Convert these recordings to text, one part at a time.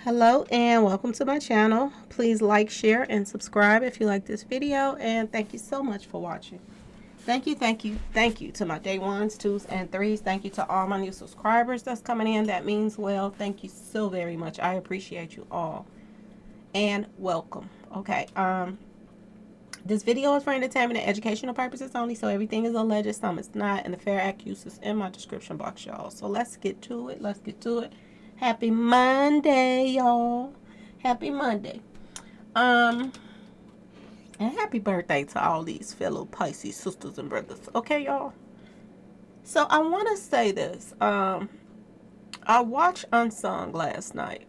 Hello and welcome to my channel. Please like, share, and subscribe if you like this video, and thank you so much for watching. Thank you to my day ones, twos, and threes. Thank you to all my new subscribers that's coming in. That means well. Thank you so very much. I appreciate you all. And welcome. Okay, this video is for entertainment and educational purposes only, so everything is alleged, some it's not, and the fair accuse is in my description box, y'all. So let's get to it. Happy Monday, y'all. Happy Monday. And happy birthday to all these fellow Pisces sisters and brothers. Okay, y'all. So I want to say this. I watched Unsung last night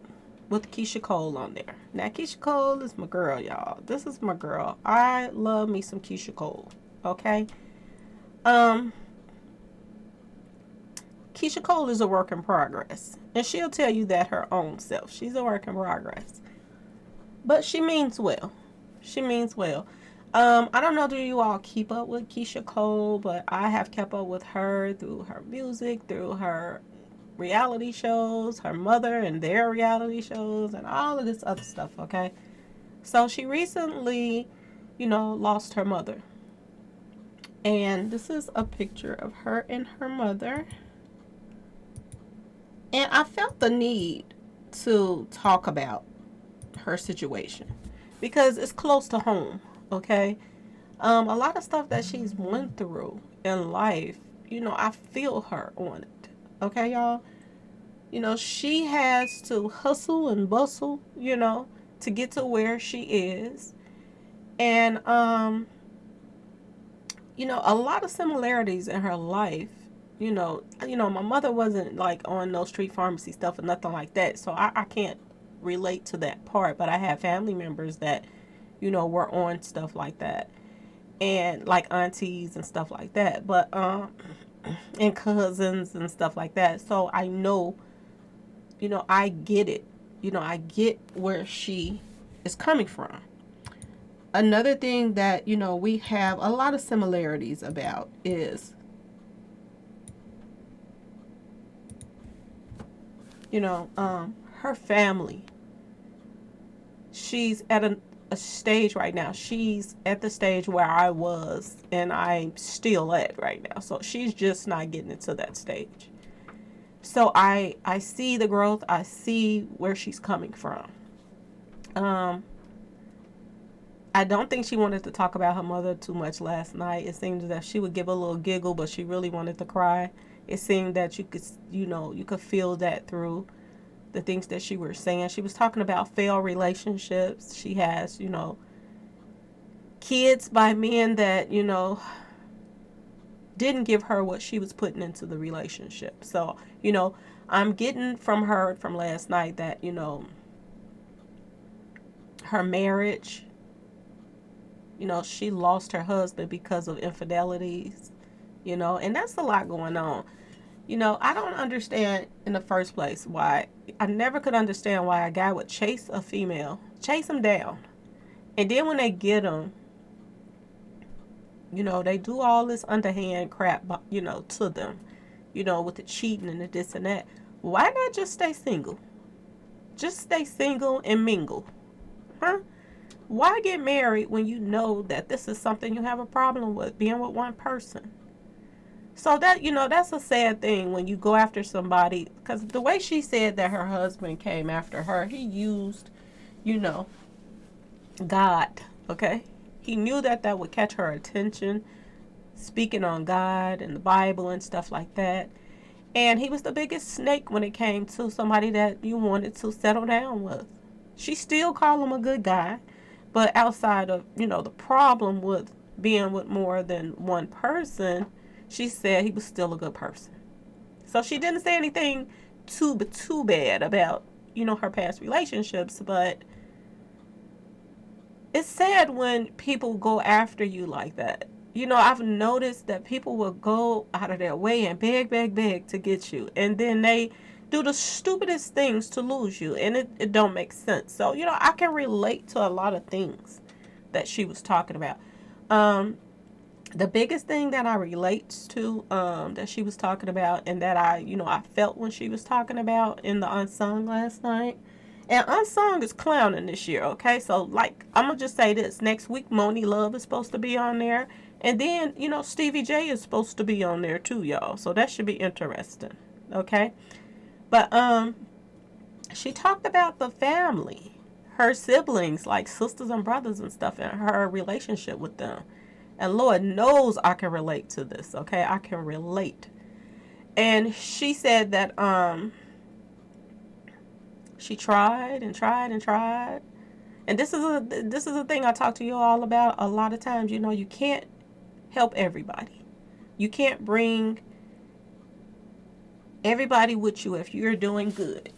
with Keyshia Cole on there. Now, Keyshia Cole is my girl, y'all. This is my girl. I love me some Keyshia Cole. Okay. Keyshia Cole is a work in progress. And she'll tell you that her own self. She's a work in progress. But she means well. She means well. I don't know, do you all keep up with Keyshia Cole? But I have kept up with her through her music, through her reality shows, her mother and their reality shows, and all of this other stuff, okay? So she recently, lost her mother. And this is a picture of her and her mother. And I felt the need to talk about her situation because it's close to home, okay? A lot of stuff that she's went through in life, I feel her on it, okay, y'all? She has to hustle and bustle, to get to where she is. And, a lot of similarities in her life. My mother wasn't like on no street pharmacy stuff or nothing like that. So I can't relate to that part. But I have family members that, were on stuff like that. And like aunties and stuff like that. But, and cousins and stuff like that. So I know, I get it. I get where she is coming from. Another thing that, we have a lot of similarities about is, her family. She's at a stage right now. She's at the stage where I was and I'm still at right now. So she's just not getting into that stage. So I see the growth. I see where she's coming from. I don't think she wanted to talk about her mother too much last night. It seemed that she would give a little giggle, but she really wanted to cry. It seemed that you could feel that through the things that she was saying. She was talking about failed relationships. She has, kids by men that, didn't give her what she was putting into the relationship. So, I'm getting from her from last night that, her marriage, she lost her husband because of infidelities, and that's a lot going on. I don't understand in the first place why. I never could understand why a guy would chase a female, chase him down. And then when they get him, they do all this underhand crap, to them, with the cheating and the this and that. Why not just stay single? Just stay single and mingle. Huh? Why get married when you know that this is something you have a problem with, being with one person? So that, that's a sad thing when you go after somebody. Because the way she said that her husband came after her, he used, God, okay? He knew that that would catch her attention, speaking on God and the Bible and stuff like that. And he was the biggest snake when it came to somebody that you wanted to settle down with. She still called him a good guy. But outside of, the problem with being with more than one person, she said he was still a good person. So she didn't say anything too bad about, her past relationships. But it's sad when people go after you like that. I've noticed that people will go out of their way and beg to get you. And then they do the stupidest things to lose you. And it don't make sense. So, I can relate to a lot of things that she was talking about. The biggest thing that I relate to, that she was talking about, and that I felt when she was talking about in the Unsung last night, And Unsung is clowning this year, okay? So, like, I'm going to just say this. Next week, Moni Love is supposed to be on there. And then, Stevie J is supposed to be on there too, y'all. So that should be interesting, okay? But, she talked about the family, her siblings, like sisters and brothers and stuff, and her relationship with them. And Lord knows I can relate to this, okay? I can relate. And she said that, she tried and tried and tried. And this is a thing I talk to you all about a lot of times. You can't help everybody. You can't bring everybody with you if you're doing good.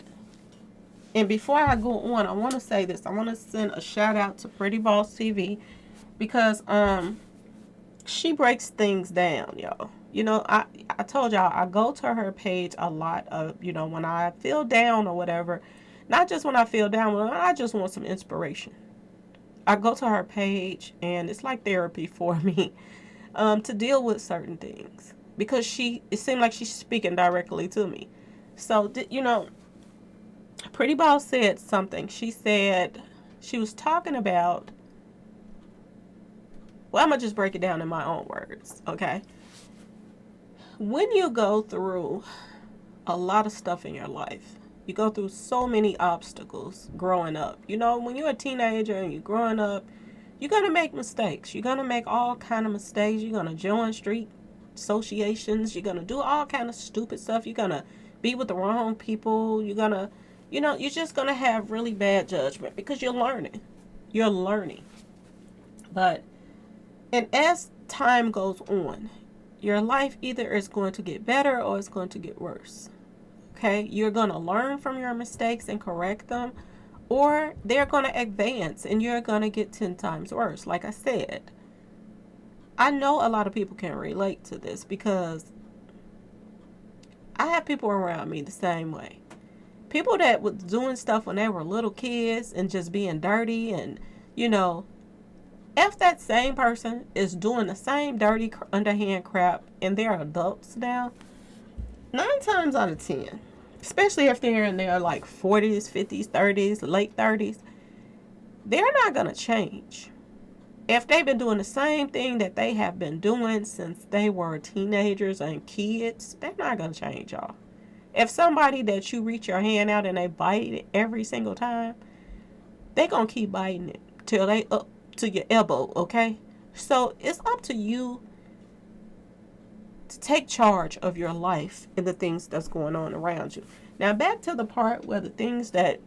And before I go on, I want to say this. I want to send a shout out to Pretty Boss TV because she breaks things down, y'all. I told y'all I go to her page a lot of, when I feel down or whatever. Not just when I feel down, when I just want some inspiration. I go to her page, and it's like therapy for me to deal with certain things. Because it seemed like she's speaking directly to me. So, Pretty Boss said something. She said, she was talking about, well, I'm going to just break it down in my own words, okay? When you go through a lot of stuff in your life, you go through so many obstacles growing up. When you're a teenager and you're growing up, you're going to make mistakes. You're going to make all kind of mistakes. You're going to join street associations. You're going to do all kind of stupid stuff. You're going to be with the wrong people. You're going to, you're just going to have really bad judgment because you're learning. You're learning. But, and as time goes on, your life either is going to get better or it's going to get worse. Okay, you're going to learn from your mistakes and correct them, or they're going to advance and you're going to get 10 times worse. Like I said, I know a lot of people can relate to this because I have people around me the same way. People that was doing stuff when they were little kids and just being dirty and, if that same person is doing the same dirty, underhand crap and they're adults now, 9 times out of 10, especially if they're in their like 40s, 50s, 30s, late 30s, they're not going to change. If they've been doing the same thing that they have been doing since they were teenagers and kids, they're not going to change, y'all. If somebody that you reach your hand out and they bite it every single time, they're going to keep biting it till they up to your elbow, okay? So it's up to you to take charge of your life and the things that's going on around you. Now back to the part where the things that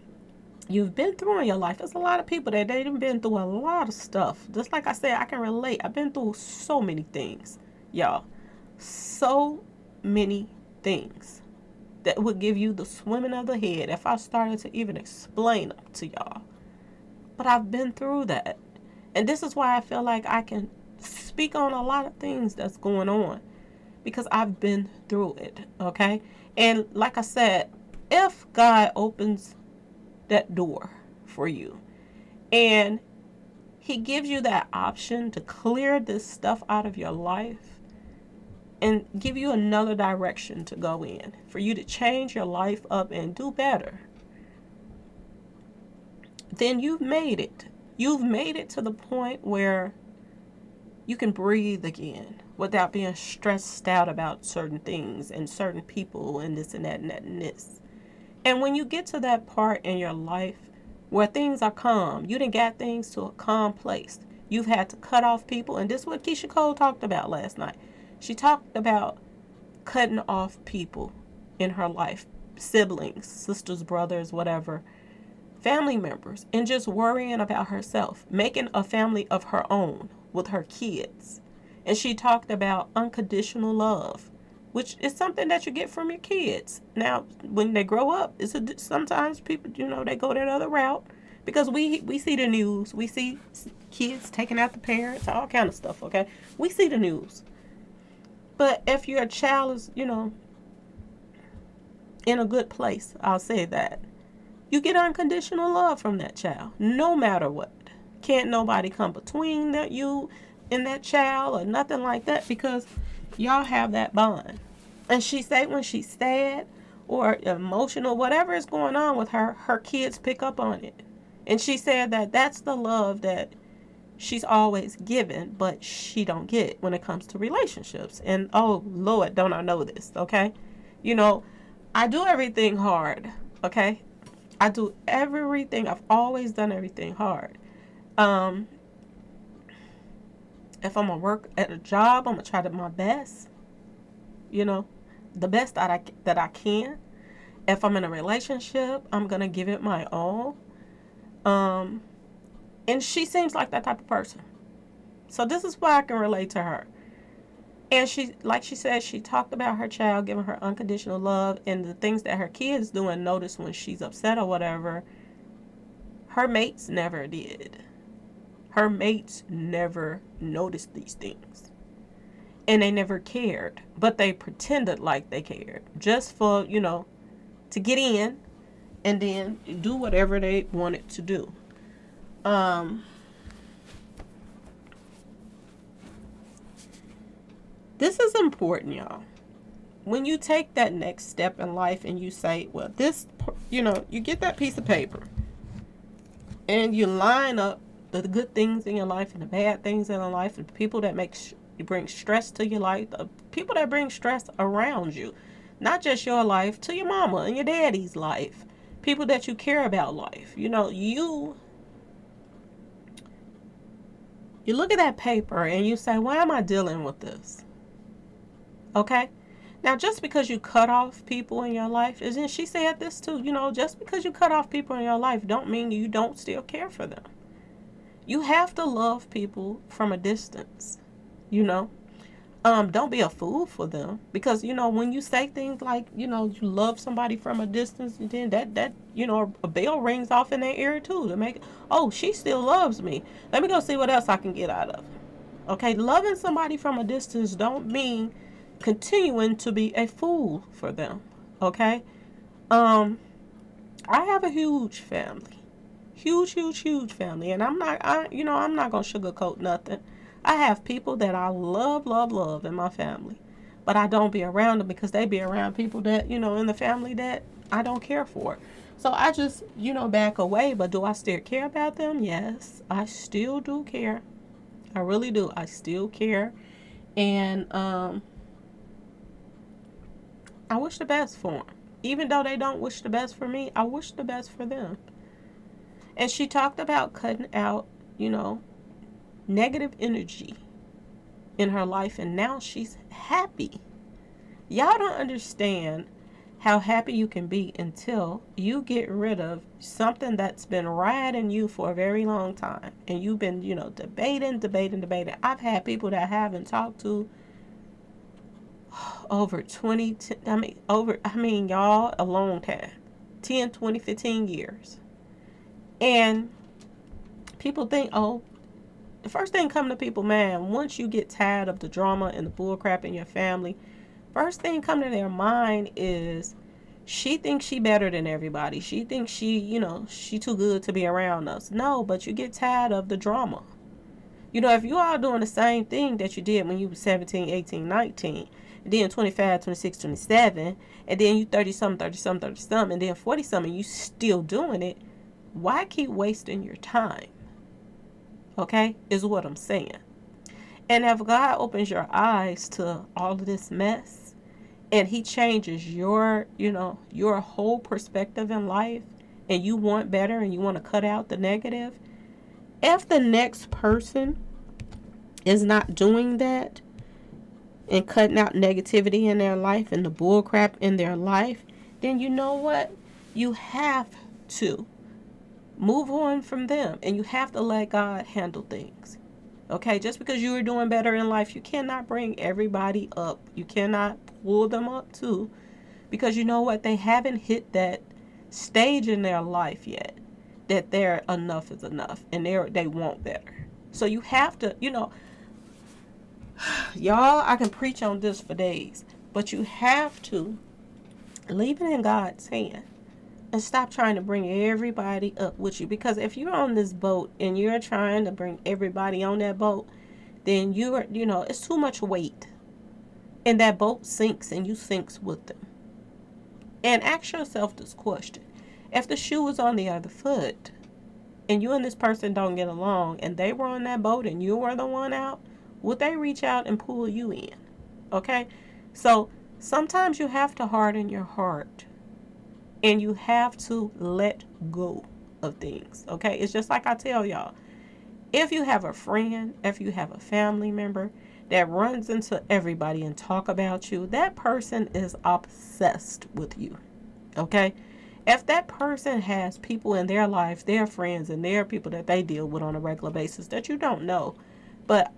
you've been through in your life. There's a lot of people that they've been through a lot of stuff. Just like I said, I can relate. I've been through so many things, y'all. So many things that would give you the swimming of the head if I started to even explain them to y'all. But I've been through that. And this is why I feel like I can speak on a lot of things that's going on. Because I've been through it, okay? And like I said, if God opens that door for you and he gives you that option to clear this stuff out of your life and give you another direction to go in, for you to change your life up and do better, then you've made it. You've made it to the point where you can breathe again without being stressed out about certain things and certain people and this and that and that and this. And when you get to that part in your life where things are calm, you done got things to a calm place. You've had to cut off people. And this is what Keyshia Cole talked about last night. She talked about cutting off people in her life. Siblings, sisters, brothers, whatever. Family members. And just worrying about herself. Making a family of her own with her kids. And she talked about unconditional love, which is something that you get from your kids. Now, when they grow up, sometimes people, they go that other route because we see the news. We see kids taking out the parents, all kind of stuff, okay? We see the news. But if your child is, in a good place, I'll say that, you get unconditional love from that child, no matter what. Can't nobody come between you and that child or nothing like that because y'all have that bond. And she said when she's sad or emotional, whatever is going on with her, her kids pick up on it. And she said that that's the love that she's always given, but she don't get when it comes to relationships. And oh Lord, don't I know this, okay? You know, I do everything hard, okay? I do everything. I've always done everything hard. If I'm gonna work at a job, I'm gonna try to my best, you know, the best that I can. If I'm in a relationship, I'm gonna give it my all. And she seems like that type of person. So this is why I can relate to her. And she, like she said, she talked about her child giving her unconditional love and the things that her kids do and notice when she's upset or whatever. Her mates never did. Her mates never noticed these things. And they never cared. But they pretended like they cared. Just for, you know, to get in and then do whatever they wanted to do. This is important, y'all. When you take that next step in life and you say, well, this, you know, you get that piece of paper and you line up the good things in your life and the bad things in your life, and the people that bring stress to your life, the people that bring stress around you, not just your life, to your mama and your daddy's life, people that you care about life. You know, you look at that paper and you say, why am I dealing with this? Okay? Now, just because you cut off people in your life, and she said this too, you know, just because you cut off people in your life don't mean you don't still care for them. You have to love people from a distance, you know. Don't be a fool for them, because, you know, when you say things like, you know, you love somebody from a distance, and then that you know, a bell rings off in their ear too to make, oh, she still loves me. Let me go see what else I can get out of her. Okay, loving somebody from a distance don't mean continuing to be a fool for them. Okay, I have a huge family. Huge family. And I'm not gonna sugarcoat nothing. I have people that I love in my family. But I don't be around them because they be around people that, you know, in the family that I don't care for. So I just, you know, back away. But do I still care about them? Yes, I still do care. I really do. I still care. And I wish the best for them. Even though they don't wish the best for me, I wish the best for them. And she talked about cutting out, you know, negative energy in her life. And now she's happy. Y'all don't understand how happy you can be until you get rid of something that's been riding you for a very long time. And you've been, you know, debating. I've had people that I haven't talked to over 20, y'all, a long time. 10, 20, 15 years. And people think, oh, the first thing coming to people's mind, once you get tired of the drama and the bullcrap in your family, first thing coming to their mind is, she thinks she better than everybody. She thinks she, you know, she too good to be around us. No, but you get tired of the drama. You know, if you are doing the same thing that you did when you were 17, 18, 19, and then 25, 26, 27, and then you 30-something, and then 40-something, you still doing it, why keep wasting your time? Okay, is what I'm saying. And if God opens your eyes to all of this mess, and he changes your, you know, your whole perspective in life, and you want better and you want to cut out the negative, if the next person is not doing that and cutting out negativity in their life and the bullcrap in their life, then you know what? You have to move on from them, and you have to let God handle things. Okay, just because you are doing better in life, you cannot bring everybody up. You cannot pull them up too, because you know what? They haven't hit that stage in their life yet that their enough is enough, and they want better. So you have to, you know, y'all, I can preach on this for days, but you have to leave it in God's hand. And stop trying to bring everybody up with you. Because if you're on this boat and you're trying to bring everybody on that boat, then you know, it's too much weight. And that boat sinks and you sinks with them. And ask yourself this question. If the shoe was on the other foot and you and this person don't get along and they were on that boat and you were the one out, would they reach out and pull you in? Okay? So sometimes you have to harden your heart and you have to let go of things. Okay? It's just like I tell y'all. If you have a friend, if you have a family member that runs into everybody and talk about you, that person is obsessed with you. Okay? If that person has people in their life, their friends and their people that they deal with on a regular basis that you don't know, but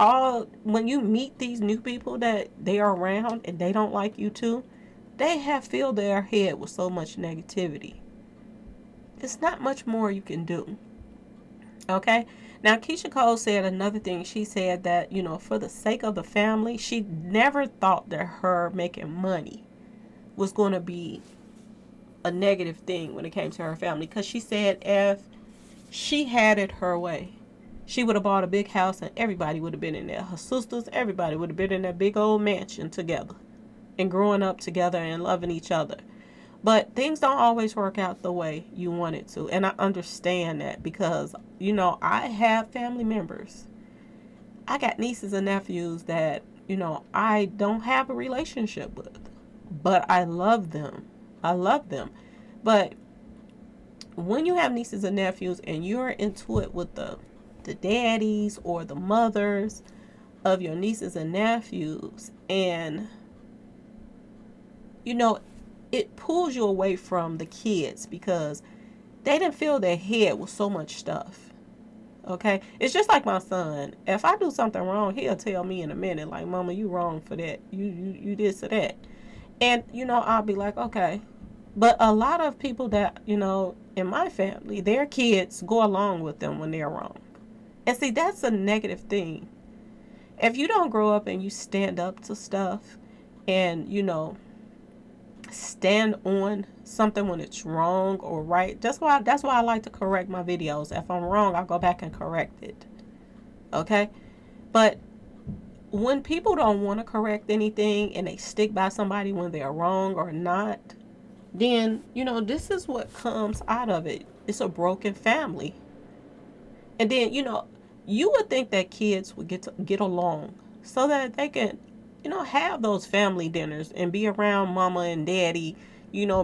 when you meet these new people that they are around and they don't like you too, they have filled their head with so much negativity. It's not much more you can do. Okay? Now, Keyshia Cole said another thing. She said that, for the sake of the family, she never thought that her making money was going to be a negative thing when it came to her family. Because she said if she had it her way, she would have bought a big house and everybody would have been in there. Her sisters, everybody would have been in that big old mansion together and growing up together and loving each other. But things don't always work out the way you want it to. And I understand that because, I have family members. I got nieces and nephews that, I don't have a relationship with. But I love them. I love them. But when you have nieces and nephews and you're into it with the daddies or the mothers of your nieces and nephews, and, it pulls you away from the kids because they didn't fill their head with so much stuff. Okay? It's just like my son. If I do something wrong, he'll tell me in a minute, like, Mama, you wrong for that. You this or that. And, I'll be like, okay. But a lot of people that, in my family, their kids go along with them when they're wrong. And see, that's a negative thing. If you don't grow up and you stand up to stuff and, stand on something when it's wrong or right. That's why I like to correct my videos. If I'm wrong, I'll go back and correct it. Okay? But when people don't want to correct anything and they stick by somebody when they're wrong or not, then, this is what comes out of it. It's a broken family. And then, you would think that kids would get along so that they can have those family dinners and be around mama and daddy,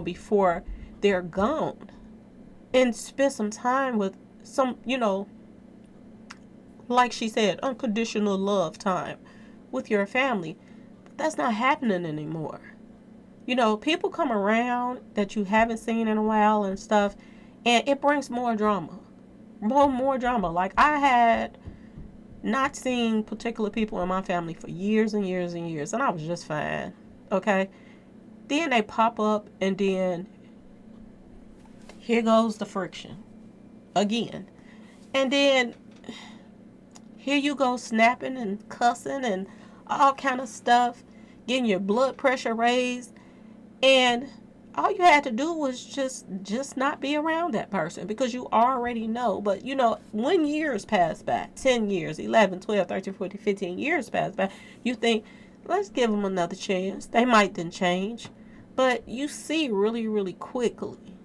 before they're gone. And spend some time with some, like she said, unconditional love time with your family. But that's not happening anymore. People come around that you haven't seen in a while and stuff, and it brings more drama. More drama. Like, I had not seeing particular people in my family for years and years and years, and I was just fine. Okay? Then they pop up, and then here goes the friction again. And then here you go snapping and cussing and all kind of stuff, getting your blood pressure raised, and all you had to do was just not be around that person because you already know. But, when years pass by, 10 years, 11, 12, 13, 14, 15 years pass by, you think, let's give them another chance. They might then change. But you see really, really quickly,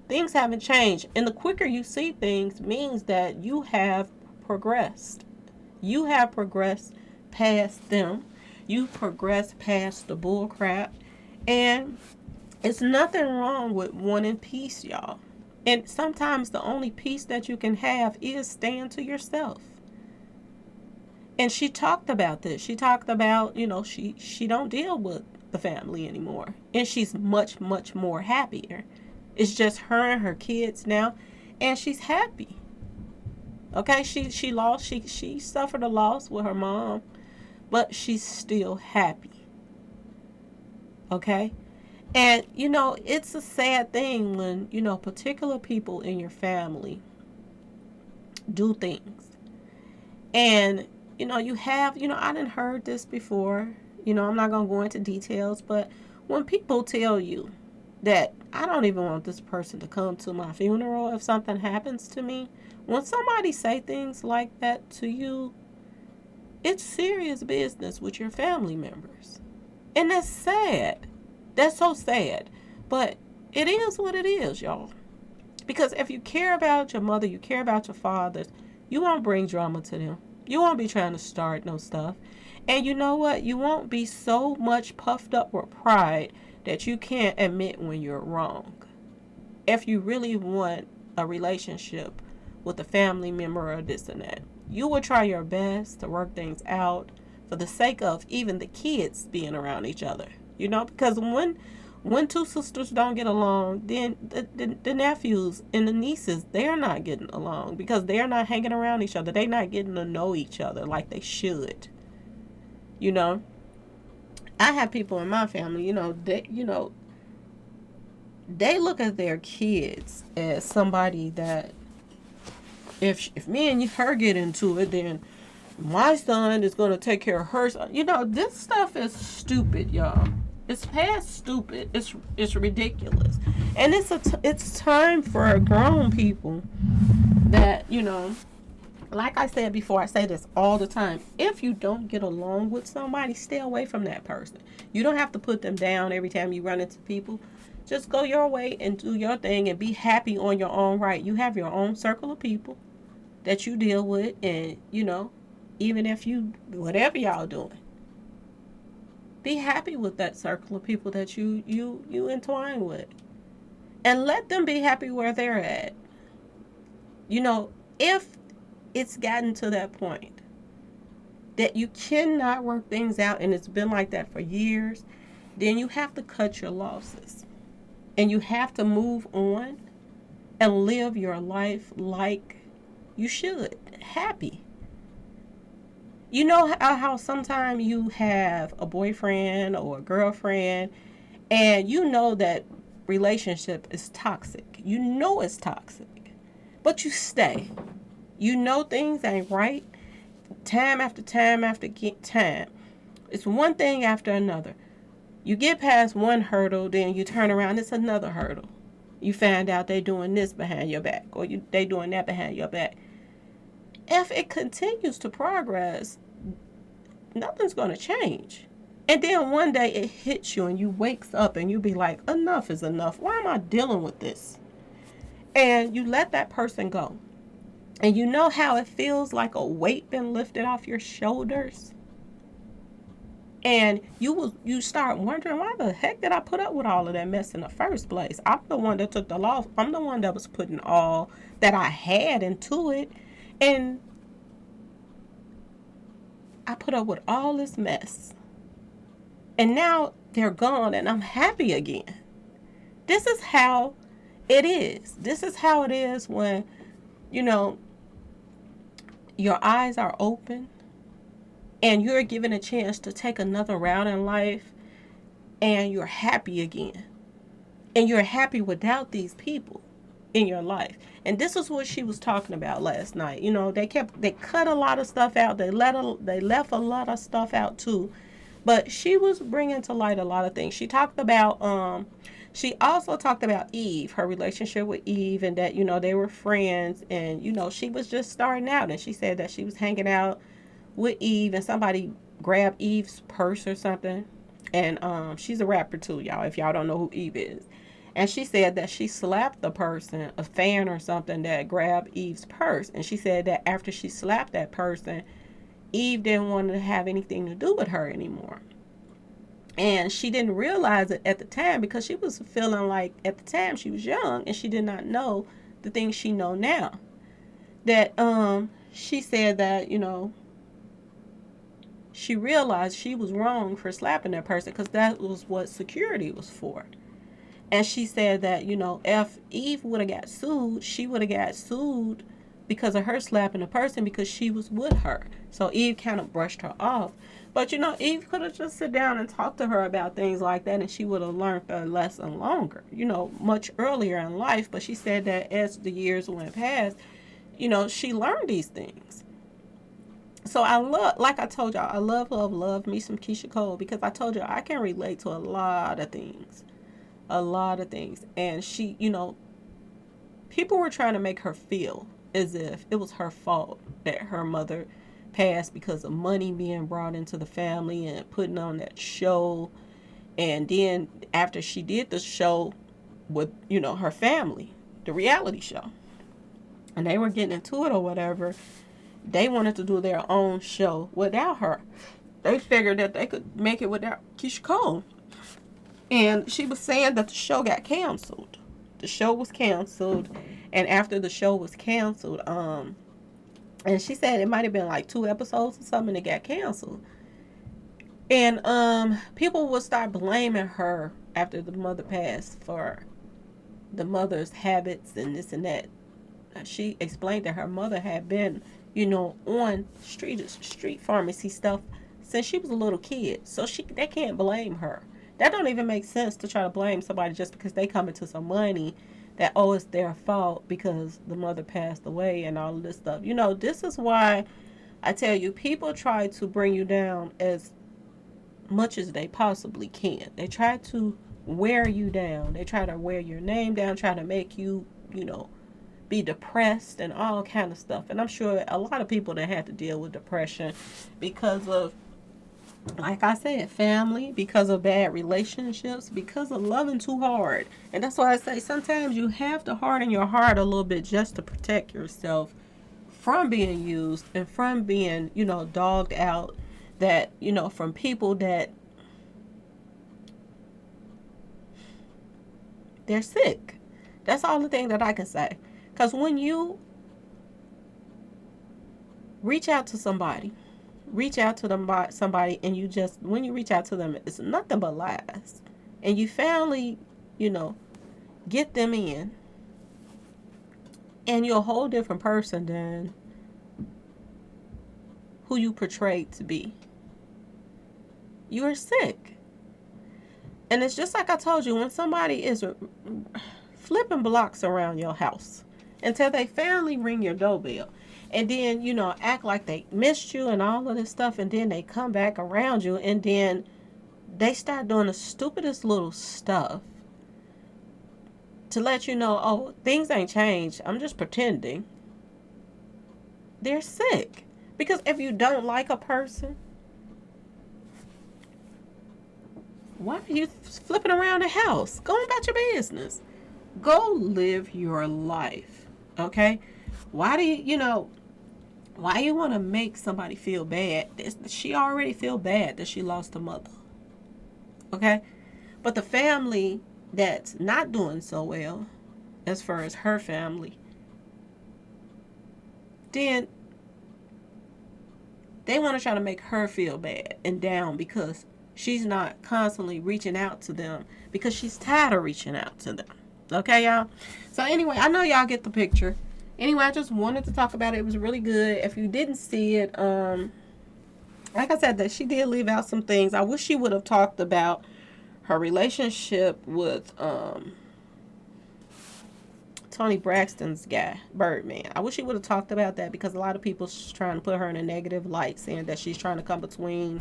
things haven't changed. And the quicker you see things means that you have progressed. You have progressed past them. You progressed past the bull crap. And it's nothing wrong with wanting peace, y'all. And sometimes the only peace that you can have is staying to yourself. And she talked about this. She talked about, she don't deal with the family anymore. And she's much, much more happier. It's just her and her kids now. And she's happy. Okay, she suffered a loss with her mom. But she's still happy. Okay? And, it's a sad thing when, particular people in your family do things. And, you have, I done heard this before. I'm not going to go into details. But when people tell you that I don't even want this person to come to my funeral if something happens to me. When somebody say things like that to you, it's serious business with your family members. And that's sad. That's so sad. But it is what it is, y'all. Because if you care about your mother, you care about your fathers, you won't bring drama to them. You won't be trying to start no stuff. And you know what? You won't be so much puffed up with pride that you can't admit when you're wrong. If you really want a relationship with a family member or this and that, you will try your best to work things out for the sake of even the kids being around each other. You know, because when two sisters don't get along, then the nephews and the nieces, they're not getting along because they're not hanging around each other. They're not getting to know each other like they should. You know, I have people in my family, they look at their kids as somebody that if me and her get into it, then my son is going to take care of her son. This stuff is stupid, y'all. It's past stupid. It's ridiculous. And it's time for grown people that, like I said before, I say this all the time. If you don't get along with somebody, stay away from that person. You don't have to put them down every time you run into people. Just go your way and do your thing and be happy on your own right. You have your own circle of people that you deal with, and, even if you, whatever y'all doing, be happy with that circle of people that you entwine with. And let them be happy where they're at. If it's gotten to that point that you cannot work things out and it's been like that for years, then you have to cut your losses. And you have to move on and live your life like you should. Happy. You know how sometimes you have a boyfriend or a girlfriend and you know that relationship is toxic. You know it's toxic. But you stay. You know things ain't right. Time after time after time. It's one thing after another. You get past one hurdle, then you turn around, it's another hurdle. You find out they doing this behind your back, or they doing that behind your back. If it continues to progress, nothing's going to change. And then one day it hits you and you wakes up and you be like, enough is enough. Why am I dealing with this? And you let that person go. And you know how it feels like a weight been lifted off your shoulders? And you start wondering, why the heck did I put up with all of that mess in the first place? I'm the one that took the loss. I'm the one that was putting all that I had into it. And I put up with all this mess. And now they're gone and I'm happy again. This is how it is. This is how it is when, your eyes are open and you're given a chance to take another round in life and you're happy again. And you're happy without these people in your life. And this is what she was talking about last night. They cut a lot of stuff out. They left a lot of stuff out too. But she was bringing to light a lot of things. She also talked about Eve, her relationship with Eve, and that, they were friends, and, she was just starting out, and she said that she was hanging out with Eve and somebody grabbed Eve's purse or something. And she's a rapper too, y'all, if y'all don't know who Eve is. And she said that she slapped the person, a fan or something, that grabbed Eve's purse. And she said that after she slapped that person, Eve didn't want to have anything to do with her anymore. And she didn't realize it at the time because she was feeling like at the time she was young and she did not know the things she know now. That she said that, she realized she was wrong for slapping that person because that was what security was for. And she said that, if Eve would have got sued, she would have got sued because of her slapping the person because she was with her. So Eve kind of brushed her off. But, Eve could have just sit down and talked to her about things like that and she would have learned the lesson longer, much earlier in life. But she said that as the years went past, she learned these things. So like I told y'all, I love me some Keyshia Cole because I told you I can relate to a lot of things. And she, people were trying to make her feel as if it was her fault that her mother passed because of money being brought into the family and putting on that show. And then after she did the show, with, you know, her family, the reality show. And they were getting into it or whatever. They wanted to do their own show without her. They figured that they could make it without Keyshia Cole. And she was saying that the show got canceled. The show was canceled. And after the show was canceled, and she said it might have been like 2 episodes or something that got canceled. And people would start blaming her after the mother passed for the mother's habits and this and that. She explained that her mother had been, you know, on street pharmacy stuff since she was a little kid. So they can't blame her. That don't even make sense to try to blame somebody just because they come into some money that, oh, it's their fault because the mother passed away and all of this stuff. You know, this is why I tell you, people try to bring you down as much as they possibly can. They try to wear you down. They try to wear your name down, try to make you, you know, be depressed and all kind of stuff. And I'm sure a lot of people that had to deal with depression because of, like I said, family, because of bad relationships, because of loving too hard. And that's why I say sometimes you have to harden your heart a little bit just to protect yourself from being used and from being, you know, dogged out, that, you know, from people that they're sick. That's all the thing that I can say. Because when you reach out to somebody, and you just, when you reach out to them, it's nothing but lies. And you finally, you know, get them in, and you're a whole different person than who you portrayed to be. You are sick. And it's just like I told you, when somebody is flipping blocks around your house until they finally ring your doorbell, and then, you know, act like they missed you and all of this stuff, and then they come back around you, and then they start doing the stupidest little stuff to let you know, oh, things ain't changed, I'm just pretending. They're sick. Because if you don't like a person, why are you flipping around the house? Go about your business. Go live your life. Okay? Why do you want to make somebody feel bad? She already feel bad that she lost her mother. Okay? But the family that's not doing so well, as far as her family, then they want to try to make her feel bad and down because she's not constantly reaching out to them, because she's tired of reaching out to them. Okay, y'all? So anyway, I know y'all get the picture. Anyway, I just wanted to talk about it. It was really good. If you didn't see it, like I said, that she did leave out some things. I wish she would have talked about her relationship with Tony Braxton's guy, Birdman. I wish she would have talked about that, because a lot of people's trying to put her in a negative light, saying that she's trying to come between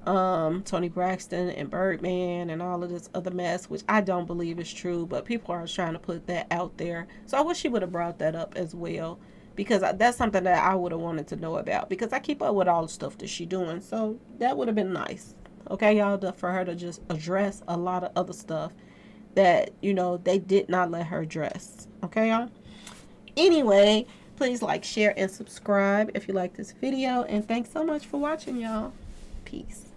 Tony Braxton and Birdman and all of this other mess, which I don't believe is true, but people are trying to put that out there. So I wish she would have brought that up as well, because that's something that I would have wanted to know about, because I keep up with all the stuff that she's doing. So that would have been nice, okay, y'all, for her to just address a lot of other stuff that, you know, they did not let her address. Okay, y'all? Anyway, please like, share, and subscribe if you like this video, and thanks so much for watching, y'all. Peace.